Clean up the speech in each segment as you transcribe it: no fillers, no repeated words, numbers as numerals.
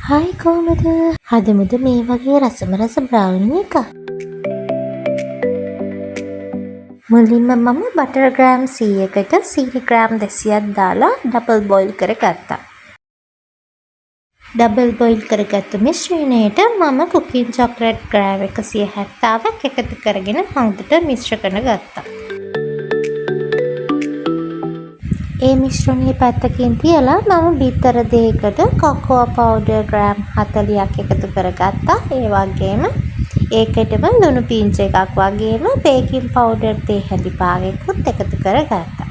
Hi කොහමද? හදමුද මේ වගේ රසම රස බ්‍රවුනි එක. මුලින්ම මම බටර් ග්‍රෑම් 100කට සීනි ග්‍රෑම් 200ක් දාලා ඩබල් බොයිල් කරගත්තා. ඩබල් බොයිල් කරගත්තු මිශ්‍රණයට මම කුකින් චොක්ලට් ග්‍රෑම් 170ක් එකතු කරගෙන හොඳට මිශ්‍ර කරගත්තා. ඒ මිශ්‍රණය පැත්තකින් තියලා මම බිත්තර දෙකකට කොකෝ පවුඩර් ග්‍රෑම් 40ක් එකතු කරගත්තා. ඒ වගේම ඒකටම ලුණු පීංච එකක් වගේම බේකින් පවුඩර් තේ හැඳි භාගයකුත් එකතු කරගත්තා.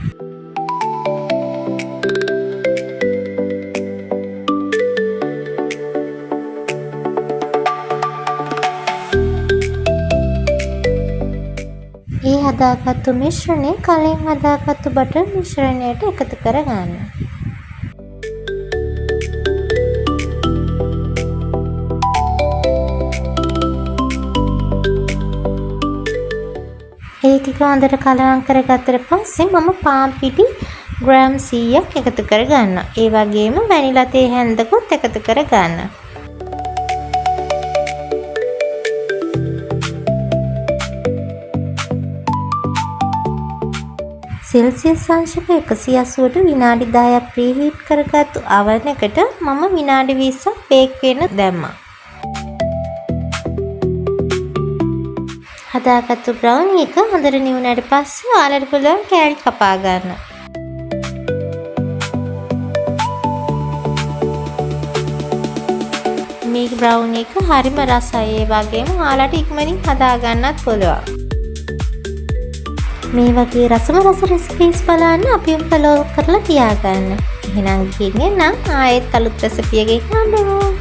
ඒ හදාගත්තු මිශ්‍රණය කලින් හදාගත්තු බටර් මිශ්‍රණයට එකතු කරගන්න. ඒ ටික හොඳට කලවම් කරගත්තට පස්සේ මම පාන් පිටි ග්‍රෑම් 100ක් එකතු කරගන්නවා. ඒ වගේම වැනිලා තේ හැන්දකුත් එකතු කරගන්නවා. සෙල්සියස් අංශක 180ට විනාඩි 10ක් ප්‍රීහීට් කරගත්තු oven එකට මම විනාඩි 20ක් බේක් වෙන්න දැම්මා. හදාගත්තු බ්‍රවුනි එක හොඳට නිවුණාට පස්සේ ඔයාලට පුළුවන් කෑලි කපා ගන්න. මේ බ්‍රවුනි එක හරිම රසයි. ඒ වගේම ඔයාලට ඉක්මනින් හදා ගන්නත් පුළුවන්. මේ වගේ රසම රස රෙසිපීස් බලන්න අපිම ෆලෝ කරලා තියාගන්න. එහෙනම් ගිහින් එන්න ආයෙත් අලුත් රෙසිපි එකකින් හම්බෙමු.